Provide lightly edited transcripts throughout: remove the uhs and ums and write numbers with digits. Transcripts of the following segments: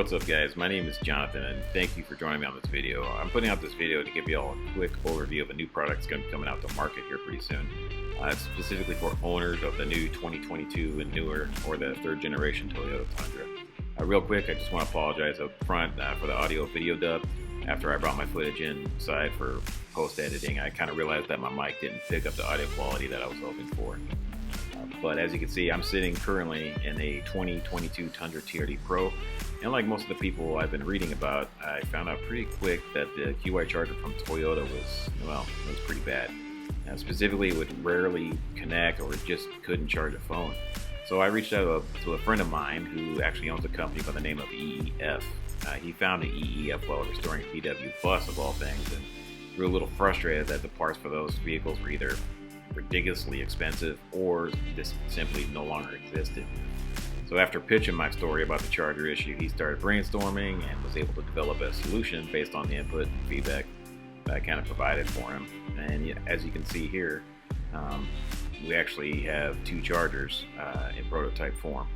what's up guys, my name is Jonathan and thank you for joining me on this video. I'm putting out this video to give you all a quick overview of a new product that's going to be coming out to market here pretty soon. It's specifically for owners of the new 2022 and newer or the third generation Toyota Tundra. Real quick, I just want to apologize up front for the audio video dub. After I brought my footage inside for post editing, I kind of realized that my mic didn't pick up the audio quality that I was hoping for. But as you can see, I'm sitting currently in a 2022 Tundra TRD Pro, and like most of the people I've been reading about, I found out pretty quick that the QI charger from Toyota was pretty bad. Specifically, it would rarely connect or just couldn't charge a phone. So I reached out to a friend of mine who actually owns a company by the name of EEF. He found an EEF while restoring a VW bus of all things, and grew a little frustrated that the parts for those vehicles were either ridiculously expensive or just simply no longer existed. So after pitching my story about the charger issue, he started brainstorming and was able to develop a solution based on the input and feedback that I kind of provided for him. And as you can see here, we actually have two chargers in prototype form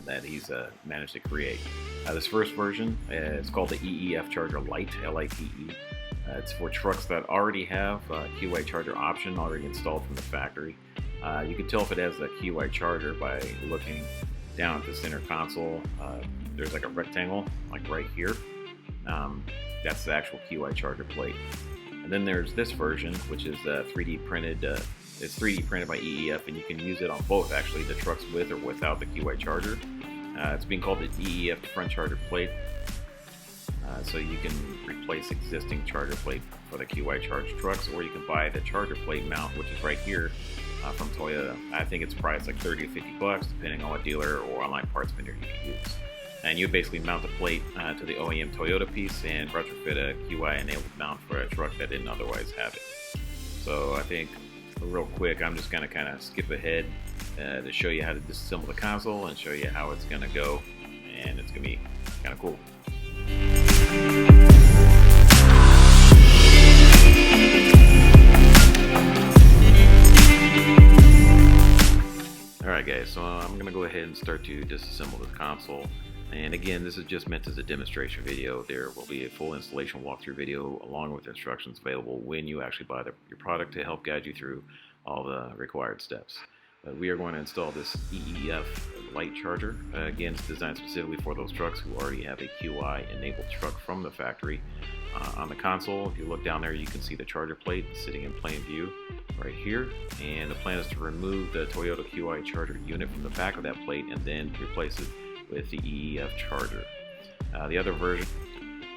that he's managed to create. This first version is called the EEF Charger Lite, L-I-T-E. It's for trucks that already have a QI charger option already installed from the factory. You can tell if it has a QI charger by looking down at the center console. There's like a rectangle, like right here. That's the actual QI charger plate. And then there's this version, which is 3D printed. It's 3D printed by EEF, and you can use it on both, actually, the trucks with or without the QI charger. It's being called the EEF front charger plate. So you can replace existing charger plate for the QI charge trucks, or you can buy the charger plate mount, which is right here from Toyota. I think it's priced like 30 to 50 bucks, depending on what dealer or online parts vendor you use. And you basically mount the plate to the OEM Toyota piece and retrofit a QI enabled mount for a truck that didn't otherwise have it. So I think real quick, I'm just going to kind of skip ahead to show you how to disassemble the console and show you how it's going to go, and it's going to be kind of cool. Alright guys, so I'm going to go ahead and start to disassemble the console. And again, this is just meant as a demonstration video. There will be a full installation walkthrough video along with instructions available when you actually buy your product to help guide you through all the required steps. We are going to install this EEF light charger. Again, it's designed specifically for those trucks who already have a QI enabled truck from the factory. On the console, if you look down there, you can see the charger plate sitting in plain view right here. And the plan is to remove the Toyota QI charger unit from the back of that plate and then replace it with the EEF charger. The other version,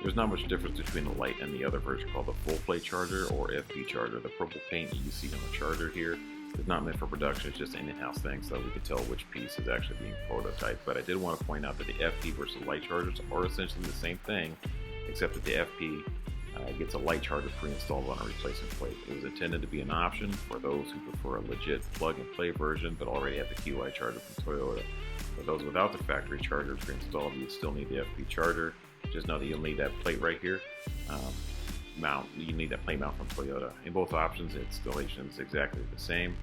there's not much difference between the light and the other version called the full plate charger or FP charger. The purple paint that you see on the charger here is not meant for production, it's just an in-house thing so we can tell which piece is actually being prototyped. But I did want to point out that the FP versus light chargers are essentially the same thing, except that the FP gets a light charger pre-installed on a replacement plate. It was intended to be an option for those who prefer a legit plug-and-play version but already have the QI charger from Toyota. For those without the factory charger pre-installed, you still need the FP charger. Just know that you'll need that plate right here mount. You need that plate mount from Toyota. In both options, the installation is exactly the same.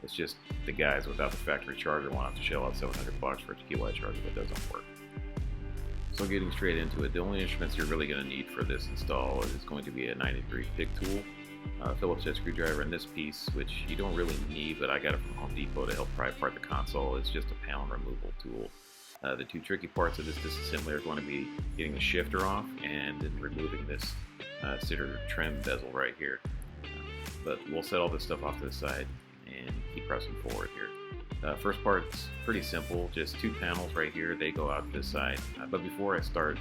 It's just the guys without the factory charger want to have to shell out 700 bucks for a QI charger that doesn't work. So getting straight into it, the only instruments you're really going to need for this install is going to be a 90-degree pick tool, Phillips head screwdriver, and this piece, which you don't really need, but I got it from Home Depot to help pry apart the console. It's just a panel removal tool. The two tricky parts of this disassembly are going to be getting the shifter off and then removing this center trim bezel right here. But we'll set all this stuff off to the side and keep pressing forward here. First part's pretty simple, just two panels right here. They go out to the side. But before I start,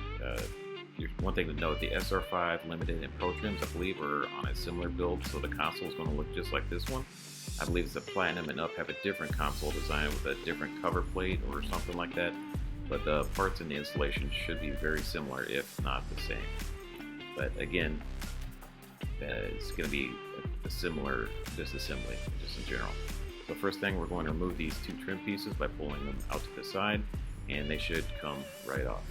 one thing to note, the SR5 Limited and Pro trims, I believe, are on a similar build, so the console is going to look just like this one. I believe it's the Platinum and Up have a different console design with a different cover plate or something like that. But the parts in the installation should be very similar, if not the same. But again, it's going to be a similar disassembly, just in general. So first thing, we're going to remove these two trim pieces by pulling them out to the side, and they should come right off.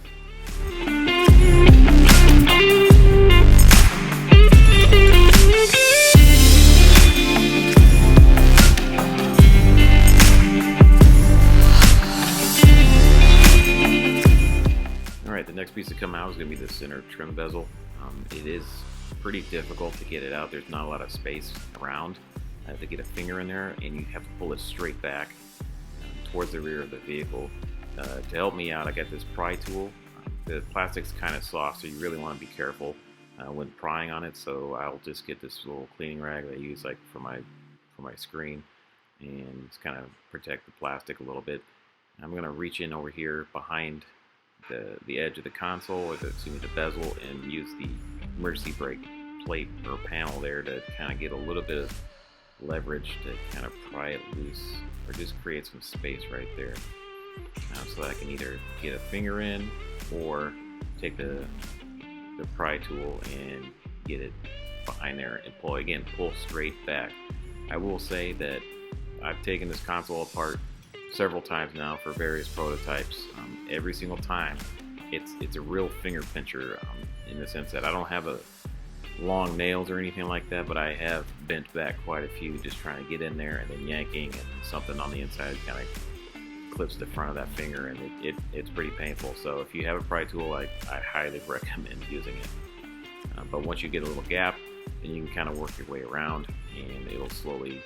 next piece to come out is going to be the center trim bezel. It is pretty difficult to get it out. There's not a lot of space around to get a finger in there, and you have to pull it straight back towards the rear of the vehicle. To help me out, I got this pry tool. The plastic's kind of soft, so you really want to be careful when prying on it. So I'll just get this little cleaning rag that I use like for my screen, and just kind of protect the plastic a little bit. I'm going to reach in over here behind the edge of the console, or the bezel, and use the emergency brake plate or panel there to kind of get a little bit of leverage to kind of pry it loose, or just create some space right there, so that I can either get a finger in or take the pry tool and get it behind there and pull straight back. I will say that I've taken this console apart several times now for various prototypes. Every single time it's a real finger pincher, in the sense that I don't have long nails or anything like that, but I have bent back quite a few just trying to get in there, and then yanking, and something on the inside kind of clips the front of that finger, and it's pretty painful. So if you have a pry tool, I highly recommend using it. But once you get a little gap, then you can kind of work your way around, and it'll slowly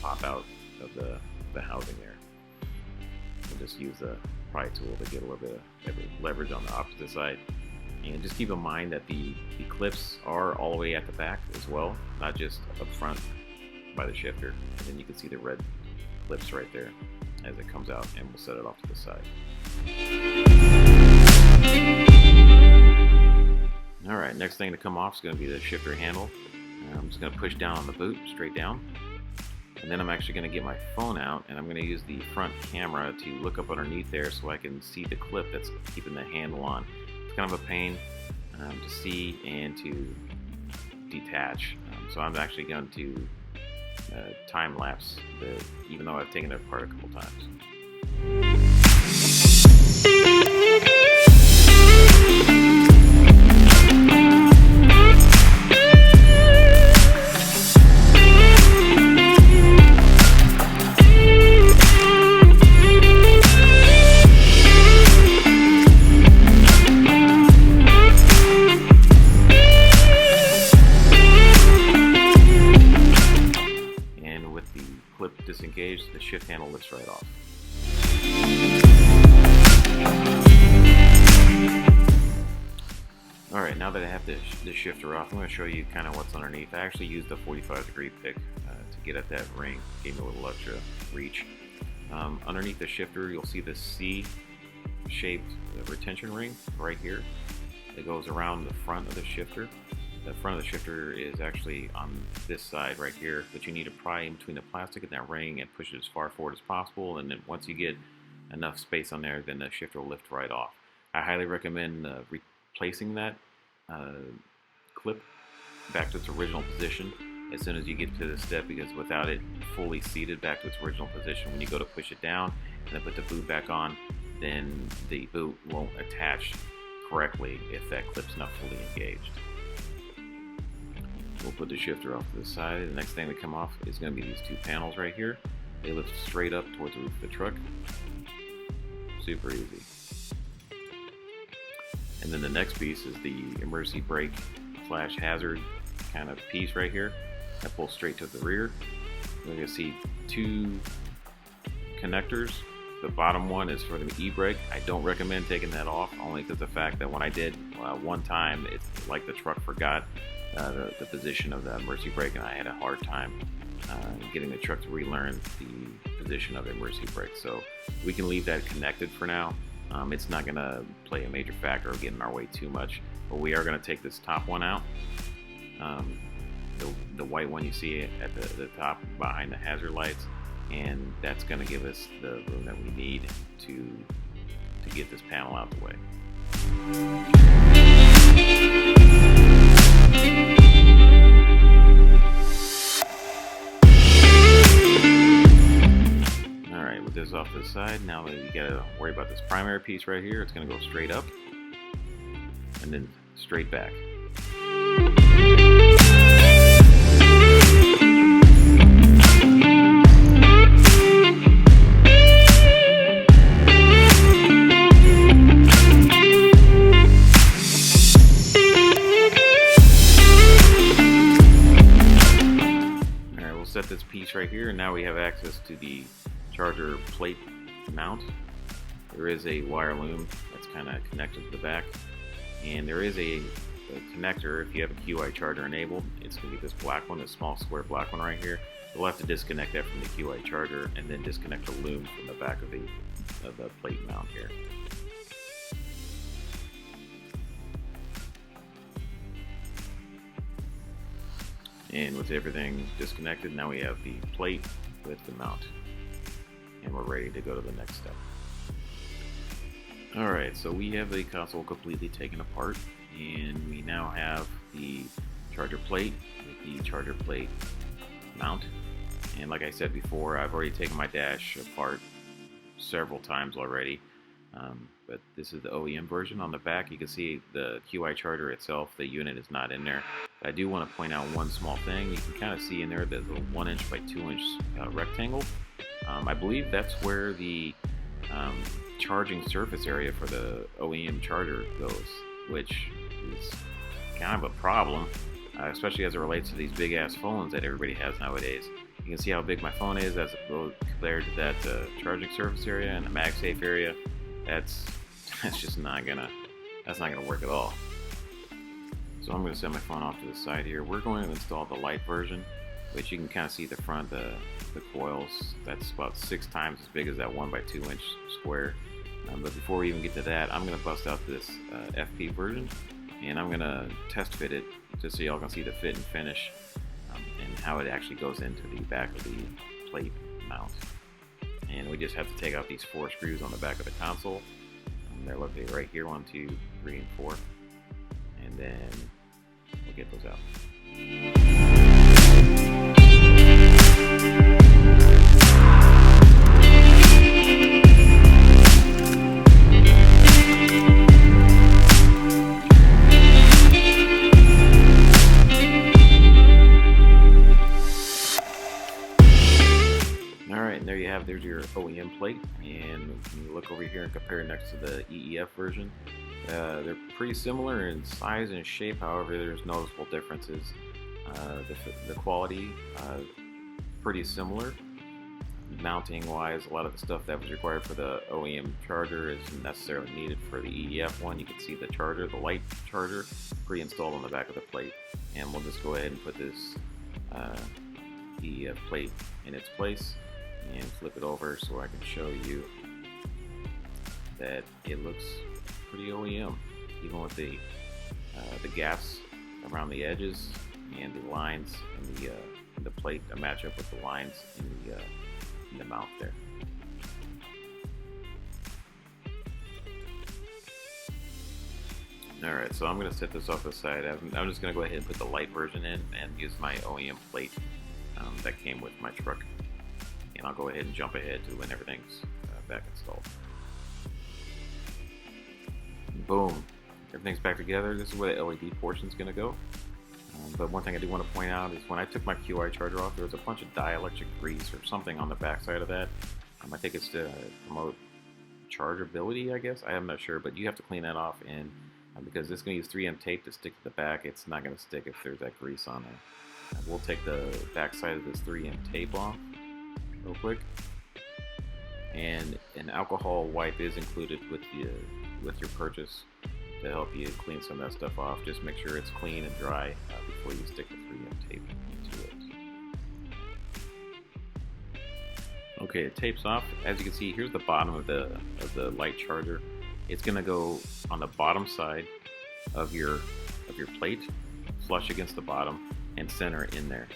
pop out of the housing there. And just use the pry tool to get a little bit of leverage on the opposite side. And just keep in mind that the clips are all the way at the back as well, not just up front by the shifter. And then you can see the red clips right there as it comes out, and we'll set it off to the side. Alright, next thing to come off is going to be the shifter handle. I'm just going to push down on the boot, straight down. And then I'm actually going to get my phone out, and I'm going to use the front camera to look up underneath there so I can see the clip that's keeping the handle on. It's kind of a pain to see and to detach. So I'm actually going to time lapse, even though I've taken it apart a couple times. Disengaged, the shift handle lifts right off. Alright, now that I have the shifter off, I'm going to show you kind of what's underneath. I actually used a 45-degree pick to get at that ring, gave me a little extra reach. Underneath the shifter, you'll see the C-shaped retention ring right here. It goes around the front of the shifter. The front of the shifter is actually on this side right here, but you need to pry in between the plastic and that ring and push it as far forward as possible, and then once you get enough space on there, then the shifter will lift right off. I highly recommend replacing that clip back to its original position as soon as you get to this step, because without it fully seated back to its original position, when you go to push it down and then put the boot back on, then the boot won't attach correctly if that clip's not fully engaged. We'll put the shifter off to the side. The next thing to come off is going to be these two panels right here. They lift straight up towards the roof of the truck. Super easy. And then the next piece is the emergency brake / hazard kind of piece right here. That pulls straight to the rear. We're going to see two connectors. The bottom one is for the e-brake. I don't recommend taking that off, only because the fact that when I did one time, it's like the truck forgot the position of the emergency brake, and I had a hard time getting the truck to relearn the position of the emergency brake. So we can leave that connected for now. It's not going to play a major factor or get in our way too much, but we are going to take this top one out. The white one you see at the top behind the hazard lights, and that's going to give us the room that we need to get this panel out the way. Alright, with this off to the side, now that you gotta worry about this primary piece right here, it's gonna go straight up and then straight back. now we have access to the charger plate mount. There is a wire loom that's kind of connected to the back, and there is a connector. If you have a QI charger enabled, it's going to be this black one, this small square black one right here. You'll have to disconnect that from the QI charger and then disconnect the loom from the back of the plate mount here. And with everything disconnected, now we have the plate with the mount, and we're ready to go to the next step. Alright, so we have the console completely taken apart, and we now have the charger plate with the charger plate mount. And like I said before, I've already taken my dash apart several times already, but this is the OEM version. On the back you can see the QI charger itself, the unit is not in there. But I do want to point out one small thing. You can kind of see in there the little 1 inch by 2 inch rectangle. I believe that's where the charging surface area for the OEM charger goes, which is kind of a problem, especially as it relates to these big ass phones that everybody has nowadays. You can see how big my phone is as compared to that charging surface area and the MagSafe area. That's just not gonna work at all. So I'm going to set my phone off to the side here. We're going to install the light version, which you can kind of see the front, the coils. That's about 6 times as big as that 1 by 2 inch square. But before we even get to that, I'm going to bust out this FP version, and I'm going to test fit it just so y'all can see the fit and finish and how it actually goes into the back of the plate mount. And we just have to take out these 4 screws on the back of the console. They're located right here, 1, 2, 3, and 4. And then we'll get those out. Alright, and there you have, there's your OEM plate, and when you look over here and compare it next to the EEF version, they're pretty similar in size and shape. However, there's noticeable differences. The quality, pretty similar. Mounting wise, a lot of the stuff that was required for the OEM charger isn't necessarily needed for the EEF one. You can see the charger, the light charger, pre-installed on the back of the plate. And we'll just go ahead and put this EEF plate in its place and flip it over so I can show you that it looks pretty OEM, even with the gaps around the edges and the lines in the plate that match up with the lines in the mount there. Alright, so I'm going to set this off to the side. I'm just going to go ahead and put the light version in and use my OEM plate that came with my truck. And I'll go ahead and jump ahead to when everything's back installed. Boom, everything's back together. This is where the LED portion is going to go. But one thing I do want to point out is when I took my QI charger off, there was a bunch of dielectric grease or something on the back side of that. I think it's to promote chargeability, I guess. I'm not sure, but you have to clean that off, and because this is going to use 3M tape to stick to the back, it's not going to stick if there's that grease on there. We'll take the back side of this 3M tape off real quick, and an alcohol wipe is included with your purchase to help you clean some of that stuff off. Just make sure it's clean and dry before you stick the 3M tape into it. Okay, it tapes off. As you can see, here's the bottom of the light charger. It's going to go on the bottom side of your plate, flush against the bottom, and center in there.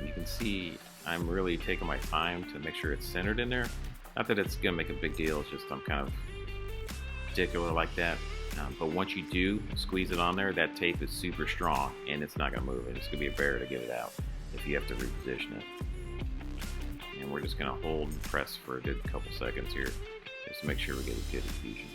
You can see I'm really taking my time to make sure it's centered in there. Not that it's going to make a big deal, it's just I'm kind of particular like that. But once you do squeeze it on there, that tape is super strong and it's not going to move. It's going to be a bear to get it out if you have to reposition it. And we're just going to hold and press for a good couple seconds here just to make sure we get a good infusion.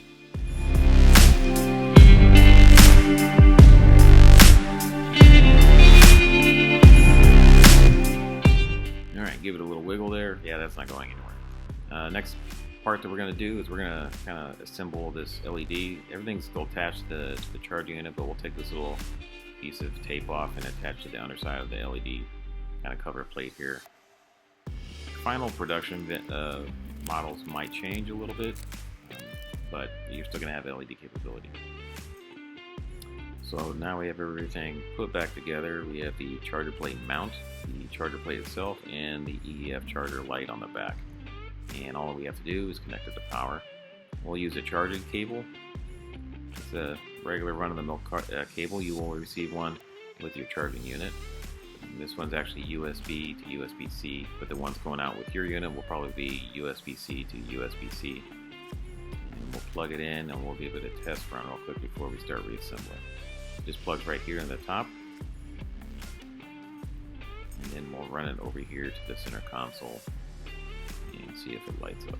Alright, give it a little wiggle there. Yeah, that's not going anywhere. Next part that we're going to do is we're going to kind of assemble this LED. Everything's still attached to the charging unit, but we'll take this little piece of tape off and attach to the underside of the LED kind of cover plate here. final production models might change a little bit, but you're still going to have LED capability. So now we have everything put back together. We have the charger plate mount, the charger plate itself, and the EEF charger light on the back. And all we have to do is connect it to power. We'll use a charging cable. It's a regular run-of-the-mill cable. You will receive one with your charging unit. And this one's actually USB to USB-C, but the ones going out with your unit will probably be USB-C to USB-C. And we'll plug it in and we'll give it a test run real quick before we start reassembling. Just plugs right here in the top, and then we'll run it over here to the center console and see if it lights up.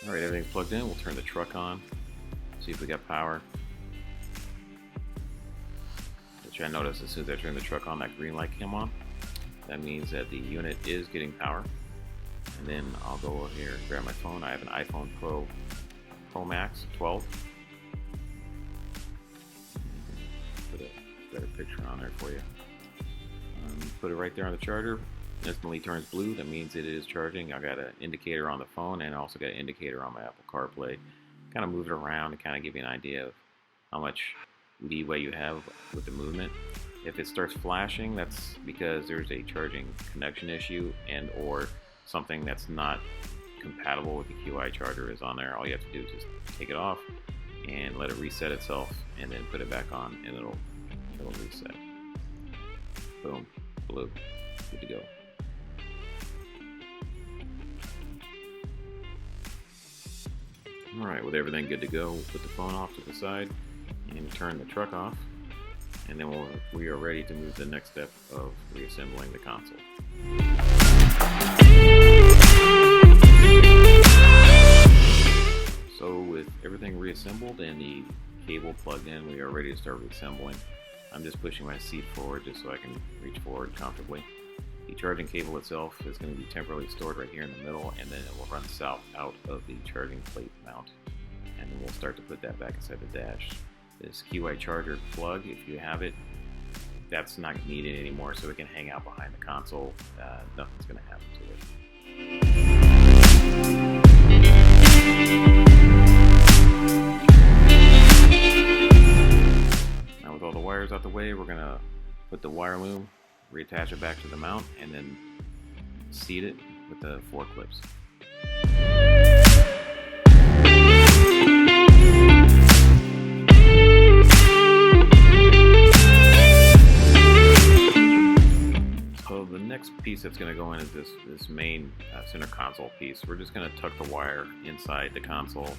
Alright, everything's plugged in. We'll turn the truck on, see if we got power. Which I noticed as soon as I turned the truck on, that green light came on. That means that the unit is getting power. And then I'll go over here and grab my phone. I have an iPhone Pro Max 12. Put a better picture on there for you. Put it right there on the charger. Instantly turns blue. That means it is charging. I got an indicator on the phone, and I also got an indicator on my Apple CarPlay. Kind of move it around and kind of give you an idea of how much leeway you have with the movement. If it starts flashing, that's because there's a charging connection issue and or something that's not compatible with the QI charger is on there. All you have to do is just take it off and let it reset itself, and then put it back on, and it'll reset. Boom, blue, good to go. Alright, with everything good to go, we'll put the phone off to the side and turn the truck off, and then we are ready to move to the next step of reassembling the console. So with everything reassembled and the cable plugged in, we are ready to start reassembling. I'm just pushing my seat forward just so I can reach forward comfortably. The charging cable itself is going to be temporarily stored right here in the middle, and then it will run south out of the charging plate mount. And then we'll start to put that back inside the dash. This QI charger plug, if you have it, that's not needed anymore, so it can hang out behind the console. Nothing's going to happen to it. Now with all the wires out the way, we're going to put the wire loom, reattach it back to the mount, and then seat it with the 4 clips. So the next piece that's going to go in is this main center console piece. We're just going to tuck the wire inside the console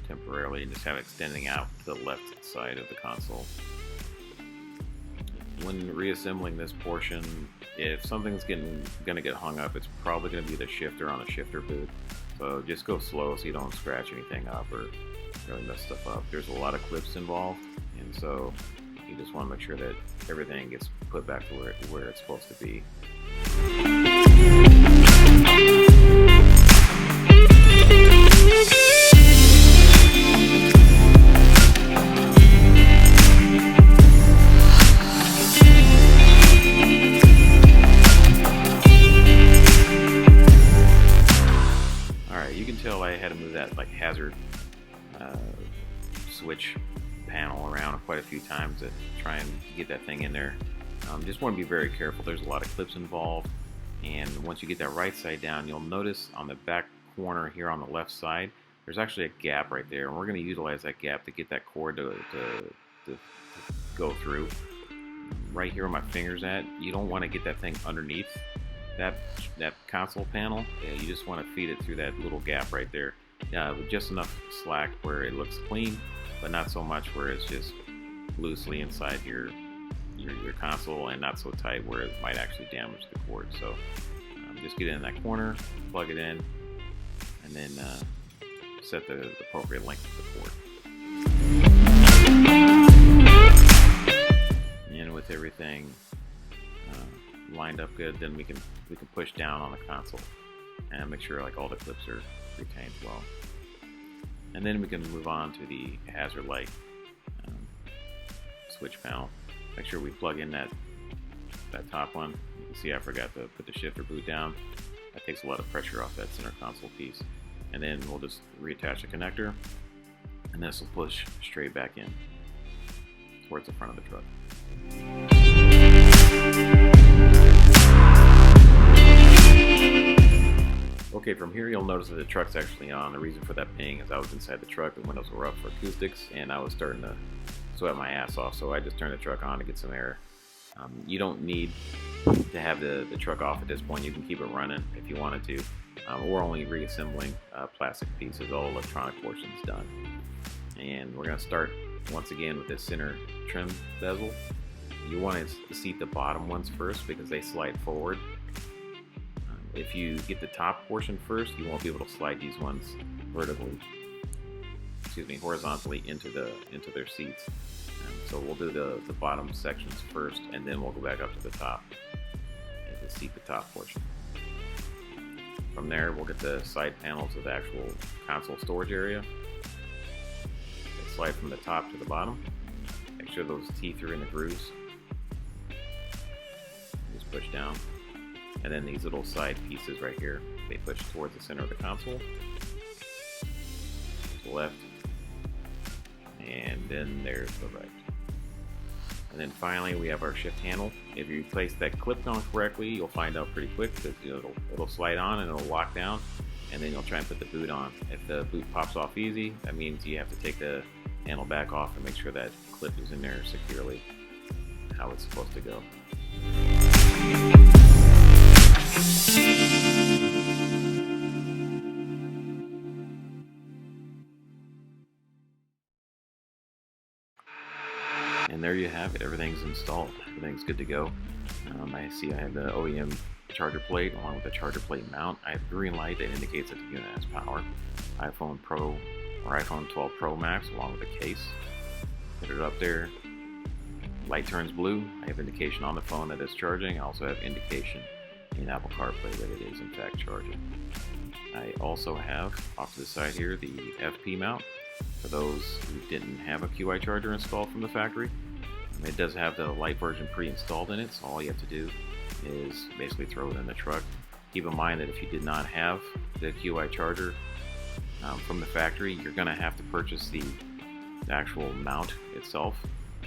temporarily and just have it extending out to the left side of the console. When reassembling this portion, if something's gonna get hung up, it's probably gonna be the shifter on the shifter boot. So just go slow so you don't scratch anything up or really mess stuff up. There's a lot of clips involved, and so you just want to make sure that everything gets put back to where it's supposed to be. I had to move that hazard switch panel around quite a few times to try and get that thing in there. Just want to be very careful. There's a lot of clips involved, and once you get that right side down, you'll notice on the back corner here on the left side, there's actually a gap right there, and we're going to utilize that gap to get that cord to go through. Right here where my finger's at, you don't want to get that thing underneath that console panel. You just want to feed it through that little gap right there, with just enough slack where it looks clean, but not so much where it's just loosely inside your console and not so tight where it might actually damage the cord. So just get it in that corner, plug it in, and then set the appropriate length of the cord. And with everything lined up good, then we can push down on the console and make sure all the clips are retained well. And then we can move on to the hazard light switch panel. Make sure we plug in that that top one. You can see I forgot to put the shifter boot down. That takes a lot of pressure off that center console piece. And then we'll just reattach the connector, and this will push straight back in towards the front of the truck. Okay, from here you'll notice that the truck's actually on. The reason for that ping is I was inside the truck, the windows were up for acoustics, and I was starting to sweat my ass off, so I just turned the truck on to get some air. You don't need to have the truck off at this point. You can keep it running if you wanted to. We're only reassembling plastic pieces, all electronic portions done. And we're going to start once again with this center trim bezel. You want to seat the bottom ones first because they slide forward. If you get the top portion first, you won't be able to slide these ones horizontally into their seats. So we'll do the bottom sections first, and then we'll go back up to the top and seat the top portion. From there, we'll get the side panels of the actual console storage area. They slide from the top to the bottom. Make sure those teeth are in the grooves. Just push down. And then these little side pieces right here, they push towards the center of the console. To the left. And then there's the right. And then finally we have our shift handle. If you place that clip on correctly, you'll find out pretty quick because it'll slide on and it'll lock down, and then you'll try and put the boot on. If the boot pops off easy, that means you have to take the handle back off and make sure that clip is in there securely how it's supposed to go. And there you have it. Everything's installed. Everything's good to go. I see I have the OEM charger plate along with the charger plate mount. I have a green light that indicates that the unit has power. iPhone Pro or iPhone 12 Pro Max along with the case. Put it up there. Light turns blue. I have indication on the phone that it's charging. I also have indication in Apple CarPlay that it is in fact charging. I also have off to the side here the FP mount for those who didn't have a QI charger installed from the factory. It does have the light version pre-installed in it, so all you have to do is basically throw it in the truck. Keep in mind that if you did not have the QI charger from the factory, you're going to have to purchase the actual mount itself.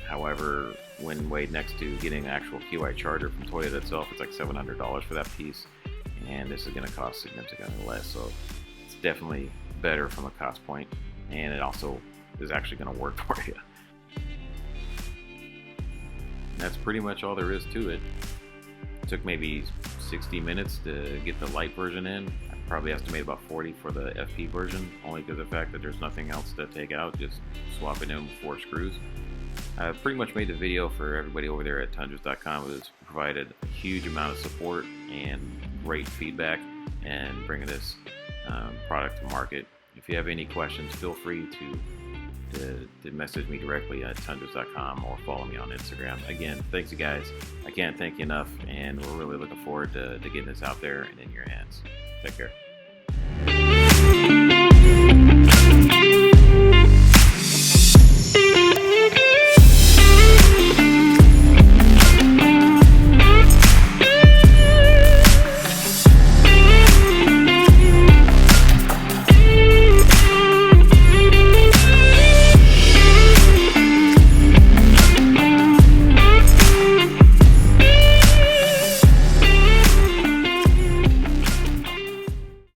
However, when weighed next to getting an actual QI charger from Toyota itself, it's like $700 for that piece, and this is going to cost significantly less, so it's definitely better from a cost point, and it also is actually going to work for you. That's pretty much all there is to it. It took maybe 60 minutes to get the light version in. I probably estimate about 40 for the FP version, only because of the fact that there's nothing else to take out, just swap it in with 4 screws. I pretty much made the video for everybody over there at Tundras.com, who's provided a huge amount of support and great feedback and bringing this product to market. If you have any questions, feel free to message me directly at Tundras.com or follow me on Instagram. Again, thanks you guys. I can't thank you enough, and we're really looking forward to getting this out there and in your hands. Take care.